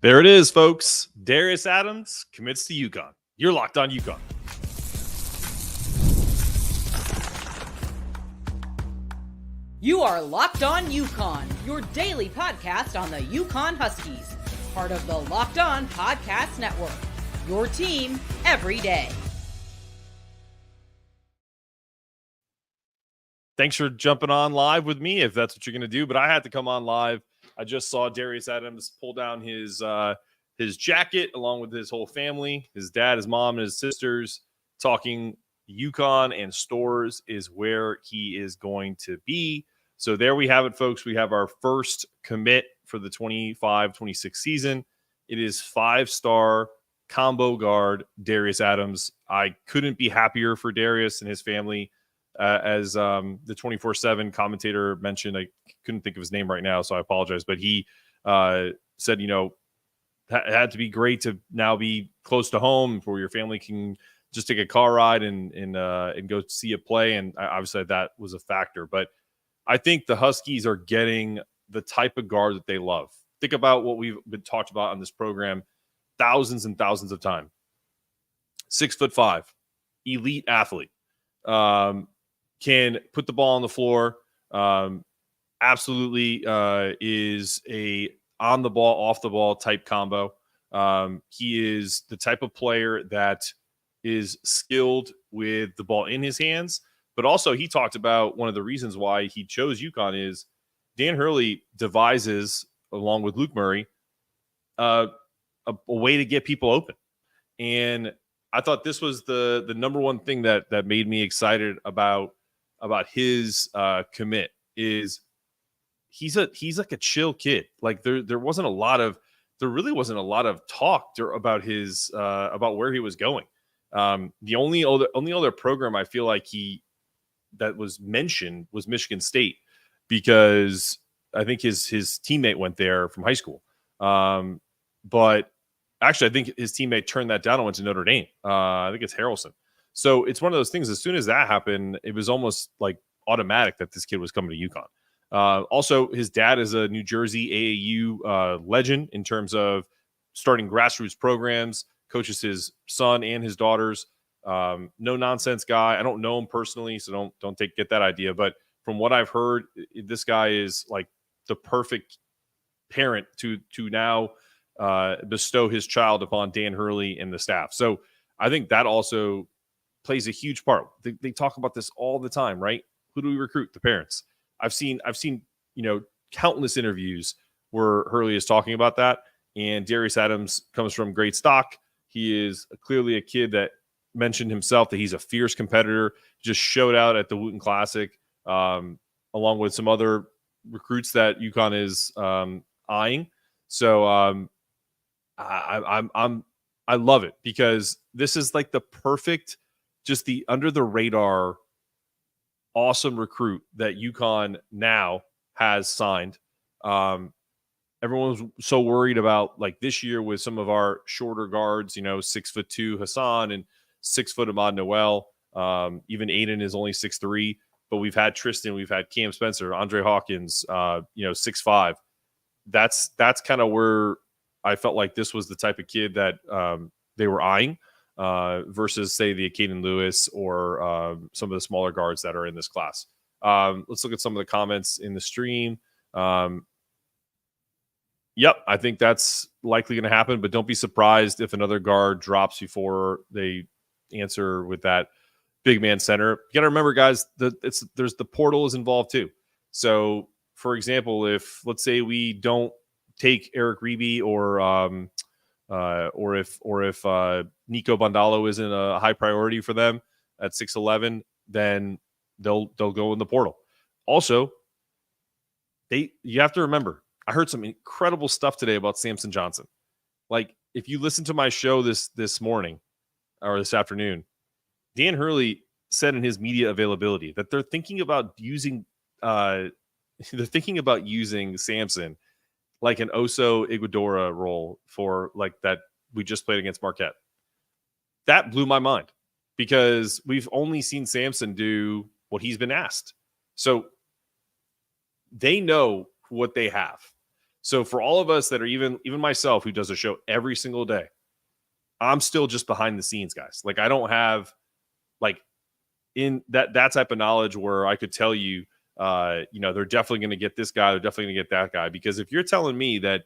There it is, folks. Darius Adams commits to UConn. You're locked on UConn. You are Locked On UConn, your daily podcast on the UConn Huskies, part of the Locked On Podcast Network, your team every day. Thanks for jumping on live with me if that's what you're going to do, but I had to come on live. I just saw Darius Adams pull down his jacket along with his whole family, his dad, his mom, and his sisters, talking UConn and Stores is where he is going to be. So there we have it, folks. We have our first commit for the 25-26 season. It is five-star combo guard Darius Adams. I couldn't be happier for Darius and his family. As the 24/7 commentator mentioned, I couldn't think of his name right now, so I apologize. But he said, it had to be great to now be close to home where your family can just take a car ride and go see a play. And obviously that was a factor. But I think the Huskies are getting the type of guard that they love. Think about what we've been talked about on this program thousands and thousands of times. 6'5", elite athlete. Can put the ball on the floor. Absolutely is a on the ball, off the ball type combo. He is the type of player that is skilled with the ball in his hands. But also he talked about one of the reasons why he chose UConn is Dan Hurley devises, along with Luke Murray, a way to get people open. And I thought this was the number one thing that made me excited about his commit is he's like a chill kid. Like there really wasn't a lot of talk about his about where he was going. The only other program I feel like that was mentioned was Michigan State, because I think his teammate went there from high school. But actually, I think his teammate turned that down and went to Notre Dame. I think it's Harrelson. So it's one of those things. As soon as that happened, it was almost like automatic that this kid was coming to UConn. Also, his dad is a New Jersey AAU legend in terms of starting grassroots programs, coaches his son and his daughters. No nonsense guy. I don't know him personally, so don't get that idea. But from what I've heard, this guy is like the perfect parent to now bestow his child upon Dan Hurley and the staff. So I think that also plays a huge part. They talk about this all the time, right? Who do we recruit? The parents. I've seen countless interviews where Hurley is talking about that. And Darius Adams comes from great stock. He is clearly a kid that mentioned himself that he's a fierce competitor. Just showed out at the Wooten Classic, along with some other recruits that UConn is eyeing. So I love it, because this is like the perfect, just the under the radar, awesome recruit that UConn now has signed. Everyone was so worried about like this year with some of our shorter guards, 6'2" Hassan and 6 foot Ahmad Noel. Even Aiden is only 6'3", but we've had Tristan, we've had Cam Spencer, Andre Hawkins, 6'5". That's kind of where I felt like this was the type of kid that they were eyeing versus, say, the Caden Lewis or some of the smaller guards that are in this class. Let's look at some of the comments in the stream. Yep, I think that's likely going to happen, but don't be surprised if another guard drops before they answer with that big man center. You got to remember, guys, there's the portal is involved too. So, for example, if let's say we don't take Eric Reeby or if Nico Bondalo isn't a high priority for them at 6'11", then they'll go in the portal. Also, you have to remember, I heard some incredible stuff today about Samson Johnson. Like, if you listen to my show this morning or this afternoon, Dan Hurley said in his media availability that they're thinking about using Samson like an Oso Iguodala role for like that we just played against Marquette. That blew my mind, because we've only seen Samson do what he's been asked. So they know what they have. So for all of us that are even myself, who does a show every single day, I'm still just behind the scenes, guys. Like I don't have like in that type of knowledge where I could tell you, they're definitely going to get this guy, they're definitely going to get that guy. Because if you're telling me that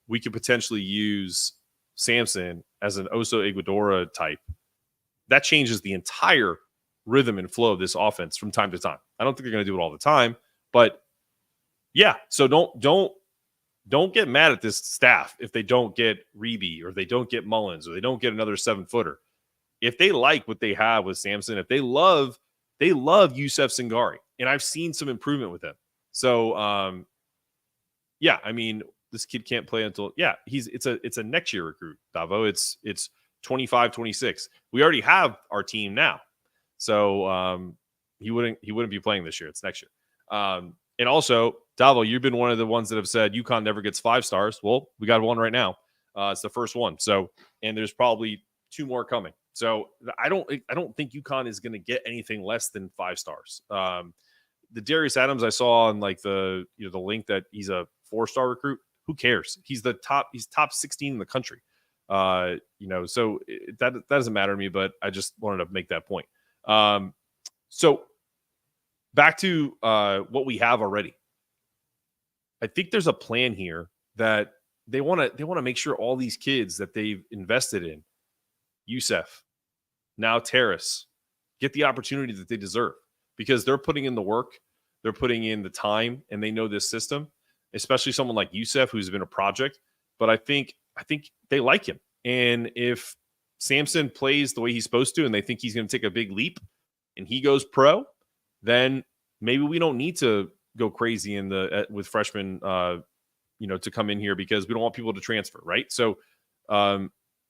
we could potentially use Samson as an Oso Iguodala type, that changes the entire rhythm and flow of this offense from time to time. I don't think they're going to do it all the time, but yeah. So don't get mad at this staff if they don't get Reeby or they don't get Mullins or they don't get another 7-footer. If they like what they have with Samson, if they love Yusef Singari, and I've seen some improvement with him. So, yeah, I mean, this kid can't play until it's a next year recruit, Davo. It's 25, 26. We already have our team now, so he wouldn't be playing this year. It's next year. And also, Davo, you've been one of the ones that have said UConn never gets 5 stars. Well, we got one right now. It's the first one. So, and there's probably 2 more coming. So I don't think UConn is going to get anything less than 5 stars. The Darius Adams I saw on like the link that he's a 4-star recruit. Who cares? He's top 16 in the country. So that doesn't matter to me, but I just wanted to make that point. So back to what we have already. I think there's a plan here that they want to make sure all these kids that they've invested in, Yusef, now Terrace, get the opportunity that they deserve because they're putting in the work, they're putting in the time, and they know this system, especially someone like Yusef who's been a project. But I think they like him. And if Samson plays the way he's supposed to and they think he's going to take a big leap and he goes pro, then maybe we don't need to go crazy with freshmen to come in here because we don't want people to transfer, right? So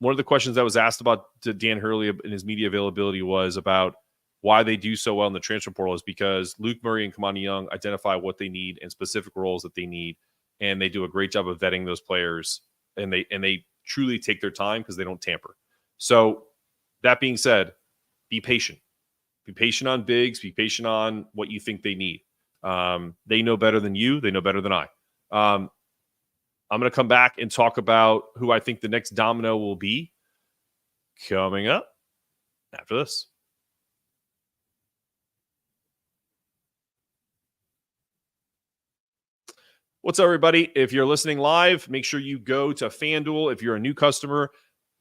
one of the questions that was asked about to Dan Hurley in his media availability was about why they do so well in the transfer portal is because Luke Murray and Kamani Young identify what they need and specific roles that they need, and they do a great job of vetting those players, and they truly take their time because they don't tamper. So that being said, be patient. Be patient on bigs. Be patient on what you think they need. They know better than you. They know better than I. I'm going to come back and talk about who I think the next domino will be coming up after this. What's up, everybody? If you're listening live, make sure you go to FanDuel. If you're a new customer,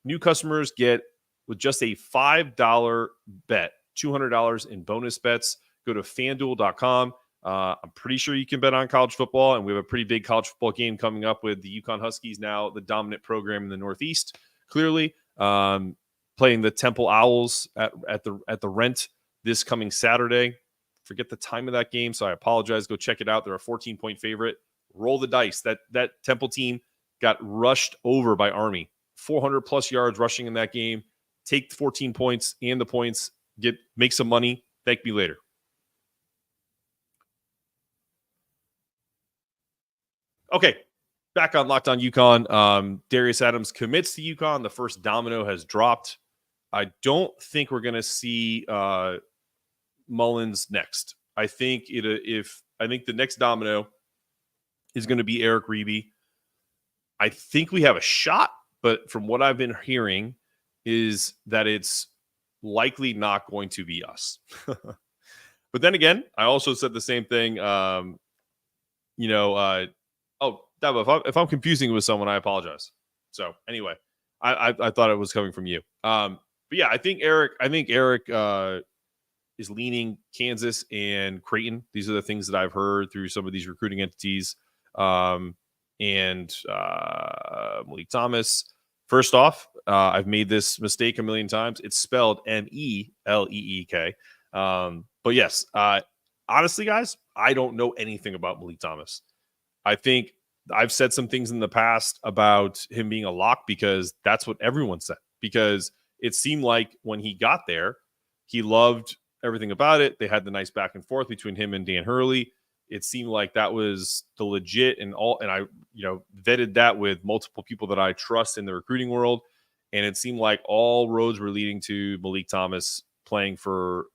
new customers get, with just a $5 bet, $200 in bonus bets. Go to FanDuel.com. I'm pretty sure you can bet on college football, and we have a pretty big college football game coming up with the UConn Huskies, now the dominant program in the Northeast, clearly, playing the Temple Owls at the Rent this coming Saturday. Forget the time of that game, so I apologize. Go check it out. They're a 14-point favorite. Roll the dice. That Temple team got rushed over by Army. 400-plus yards rushing in that game. Take 14 points and the points. Make some money. Thank me later. Okay, back on Locked On UConn. Darius Adams commits to UConn. The first domino has dropped. I don't think we're going to see Mullins next. I think the next domino is going to be Eric Reeby. I think we have a shot, but from what I've been hearing is that it's likely not going to be us. But then again, I also said the same thing. If I'm confusing it with someone, I apologize. So anyway, I thought it was coming from you. But yeah, I think Eric is leaning Kansas and Creighton. These are the things that I've heard through some of these recruiting entities. And Malik Thomas. First off, I've made this mistake a million times. It's spelled Meleek. But yes, honestly, guys, I don't know anything about Malik Thomas. I think I've said some things in the past about him being a lock because that's what everyone said. Because it seemed like when he got there, he loved everything about it. They had the nice back and forth between him and Dan Hurley. It seemed like that was the legit and I vetted that with multiple people that I trust in the recruiting world. And it seemed like all roads were leading to Malik Thomas playing for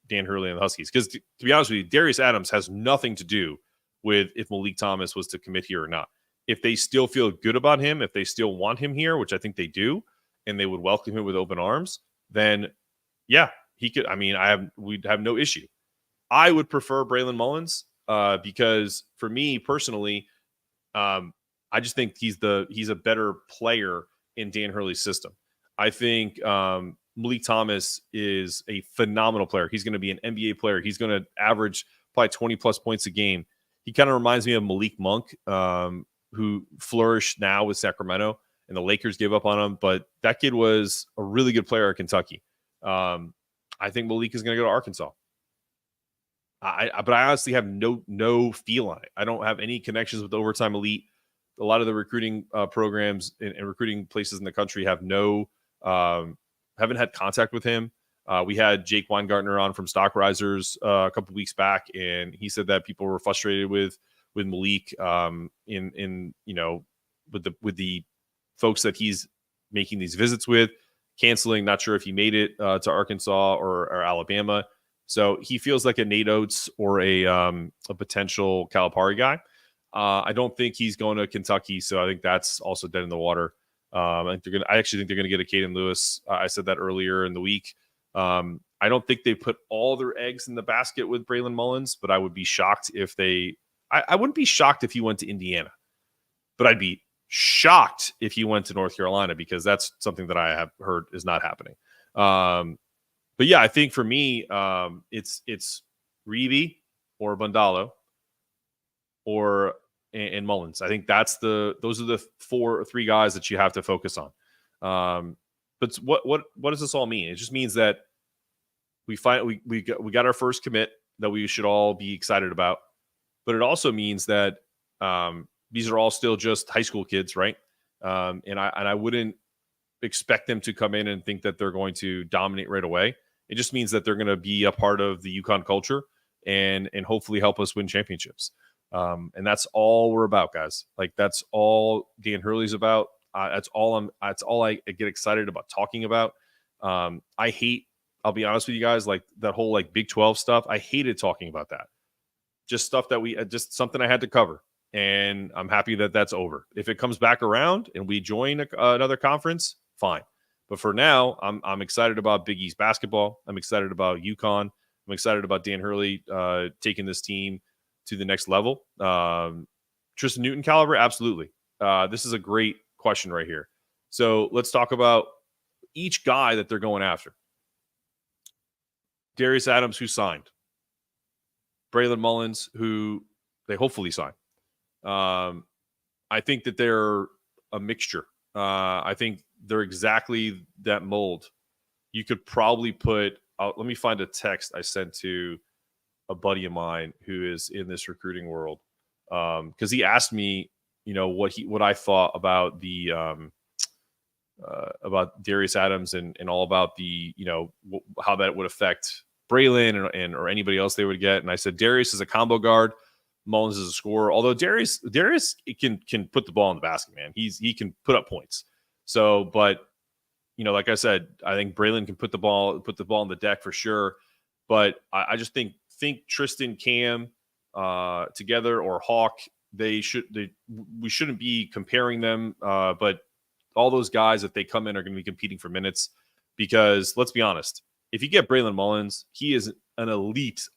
Dan Hurley and the Huskies. Because to be honest with you, Darius Adams has nothing to do with if Malik Thomas was to commit here or not. if they still feel good about him, if they still want him here, which I think they do, and they would welcome him with open arms, then yeah, he could. I mean, we'd have no issue. I would prefer Braylon Mullins because for me personally, I just think he's a better player in Dan Hurley's system. I think Malik Thomas is a phenomenal player. He's going to be an NBA player. He's going to average probably 20 plus points a game. He kind of reminds me of Malik Monk, who flourished now with Sacramento, and the Lakers gave up on him. But that kid was a really good player at Kentucky. I think Malik is going to go to Arkansas. But I honestly have no feel on it. I don't have any connections with Overtime Elite. A lot of the recruiting programs and recruiting places in the country have haven't had contact with him. We had Jake Weingartner on from Stock Risers a couple weeks back, and he said that people were frustrated with Malik in with the folks that he's making these visits with, canceling. Not sure if he made it to Arkansas or Alabama. So he feels like a Nate Oates or a potential Calipari guy. I don't think he's going to Kentucky, so I think that's also dead in the water. I actually think they're going to get a Caden Lewis. I said that earlier in the week. I don't think they put all their eggs in the basket with Braylon Mullins, but I would be shocked if they. I wouldn't be shocked if he went to Indiana, but I'd be shocked if he went to North Carolina because that's something that I have heard is not happening. But yeah, I think for me, it's Reeve or Bundalo or and Mullins. I think those are the three guys that you have to focus on. But what does this all mean? It just means that we got our first commit that we should all be excited about. But it also means that these are all still just high school kids, right? And I wouldn't expect them to come in and think that they're going to dominate right away. It just means that they're going to be a part of the UConn culture and hopefully help us win championships. And that's all we're about, guys. Like that's all Dan Hurley's about. That's all I get excited about talking about. I'll be honest with you guys, like that whole like Big 12 stuff. I hated talking about that. Just stuff that just something I had to cover. And I'm happy that that's over. If it comes back around and we join another conference, fine. But for now, I'm excited about Big East basketball. I'm excited about UConn. I'm excited about Dan Hurley taking this team to the next level. Tristan Newton caliber, absolutely. This is a great question right here. So let's talk about each guy that they're going after. Darius Adams, who signed. Braylon Mullins, who they hopefully sign. I think that they're a mixture. I think they're exactly that mold. You could probably put let me find a text I sent to a buddy of mine who is in this recruiting world. Because he asked me, what I thought about the about Darius Adams and all about the, how that would affect Braylon or anybody else they would get. And I said, Darius is a combo guard. Mullins is a scorer. Although Darius can put the ball in the basket, man. He can put up points. So, but like I said, I think Braylon can put the ball on the deck for sure. But I just think Tristan, Cam together or Hawk, we shouldn't be comparing them. But all those guys, if they come in, are going to be competing for minutes because let's be honest, if you get Braylon Mullins, he is an elite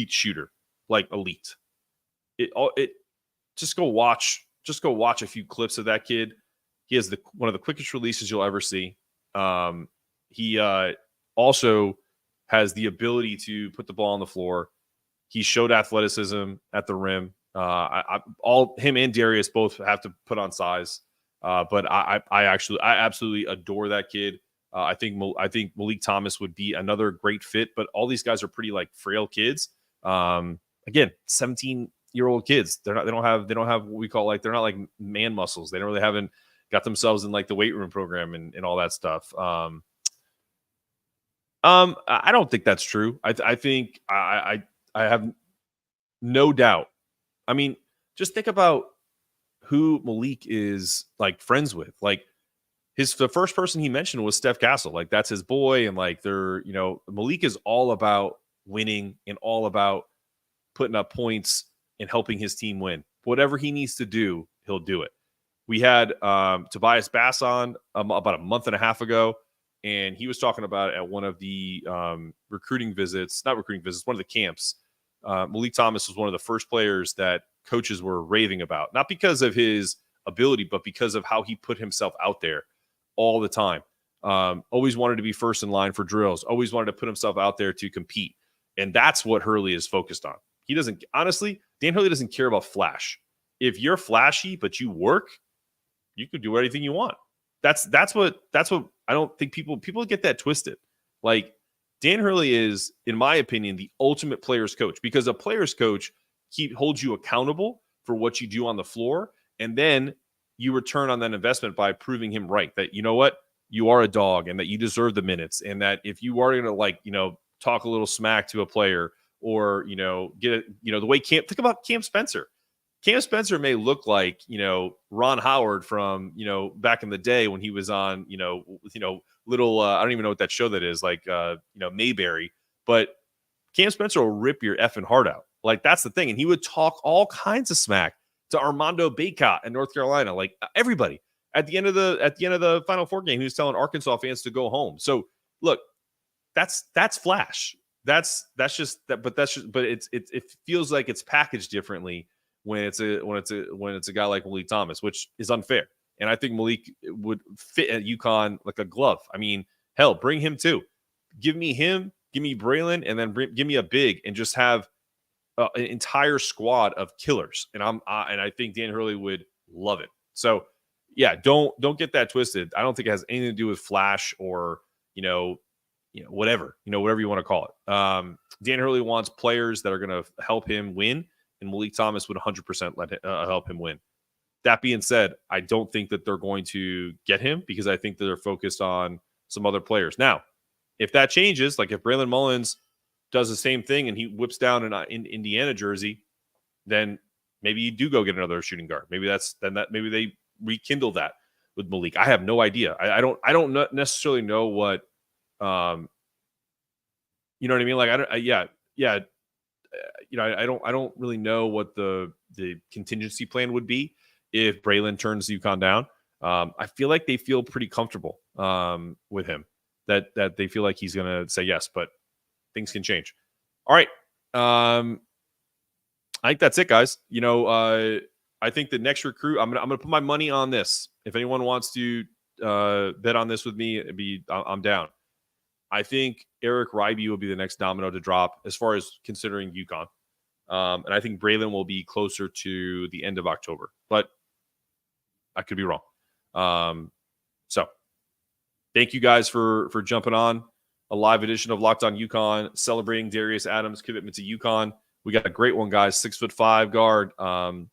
shooter, like elite. Just go watch a few clips of that kid. He has one of the quickest releases you'll ever see. He also has the ability to put the ball on the floor. He showed athleticism at the rim. Him and Darius both have to put on size. But I absolutely adore that kid. I think Malik Thomas would be another great fit, but all these guys are pretty like frail kids. Again, 17-year-old kids. They don't have what we call like, they're not like man muscles. They haven't got themselves in like the weight room program and all that stuff. I don't think that's true. I think I have no doubt. I mean, just think about who Malik is like friends with. Like the first person he mentioned was Steph Castle. Like that's his boy. And like Malik is all about winning and all about putting up points and helping his team win. Whatever he needs to do, he'll do it. We had Tobias Bass on about a month and a half ago, and he was talking about it at one of the one of the camps. Malik Thomas was one of the first players that coaches were raving about, not because of his ability, but because of how he put himself out there all the time. Always wanted to be first in line for drills, always wanted to put himself out there to compete. And that's what Hurley is focused on. He doesn't, honestly, Dan Hurley doesn't care about flash. If you're flashy, but you work, you could do anything you want. That's what I don't think people get that twisted. Like, Dan Hurley is, in my opinion, the ultimate player's coach, because a player's coach holds you accountable for what you do on the floor. And then you return on that investment by proving him right, that, you know what, you are a dog and that you deserve the minutes. And that if you are going to talk a little smack to a player or, get it, the way think about Cam Spencer. Cam Spencer may look like, Ron Howard from, back in the day when he was on, little, I don't even know what that show that is, like, Mayberry, but Cam Spencer will rip your effing heart out. Like, that's the thing. And he would talk all kinds of smack to Armando Bacot in North Carolina, like everybody at the end of the Final Four game, he was telling Arkansas fans to go home. So look, that's flash. But it feels like it's packaged differently when it's a guy like Malik Thomas, which is unfair. And I think Malik would fit at UConn like a glove. I mean, hell, bring him too. Give me him, give me Braylon, and then give me a big, and just have an entire squad of killers. And I think Dan Hurley would love it. So yeah, don't get that twisted. I don't think it has anything to do with flash or whatever you want to call it. Dan Hurley wants players that are going to help him win. And Malik Thomas would 100% help him win. That being said, I don't think that they're going to get him, because I think that they're focused on some other players. Now, if that changes, like if Braylon Mullins does the same thing and he whips down in Indiana jersey, then maybe you do go get another shooting guard. Maybe maybe they rekindle that with Malik. I have no idea. I don't necessarily know what, you know what I mean? Like, I don't really know what the contingency plan would be if Braylon turns UConn down. I feel like they feel pretty comfortable with him, that they feel like he's going to say yes, but things can change. All right. I think that's it, guys. I think the next recruit, I'm gonna put my money on this. If anyone wants to bet on this with me, I'm down. I think Eric Ryby will be the next domino to drop as far as considering UConn. And I think Braylon will be closer to the end of October, but I could be wrong. So thank you guys for jumping on a live edition of Locked On UConn, celebrating Darius Adams' commitment to UConn. We got a great one, guys. 6'5" guard.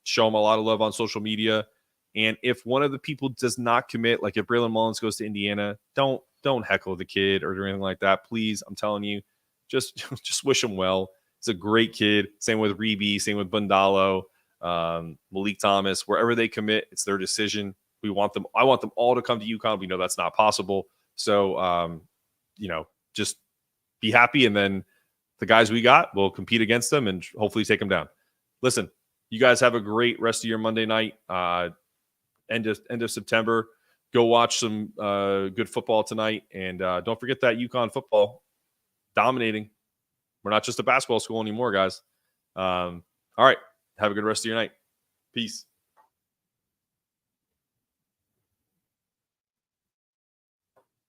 Show him a lot of love on social media. And if one of the people does not commit, like if Braylon Mullins goes to Indiana, don't heckle the kid or do anything like that. Please, I'm telling you, just wish him well. He's a great kid. Same with Reeby, same with Bundalo, Malik Thomas. Wherever they commit, it's their decision. I want them all to come to UConn. We know that's not possible. So, just be happy. And then the guys we got, will compete against them and hopefully take them down. Listen, you guys have a great rest of your Monday night. End of September. Go watch some good football tonight. And don't forget that UConn football dominating. We're not just a basketball school anymore, guys. All right. Have a good rest of your night. Peace.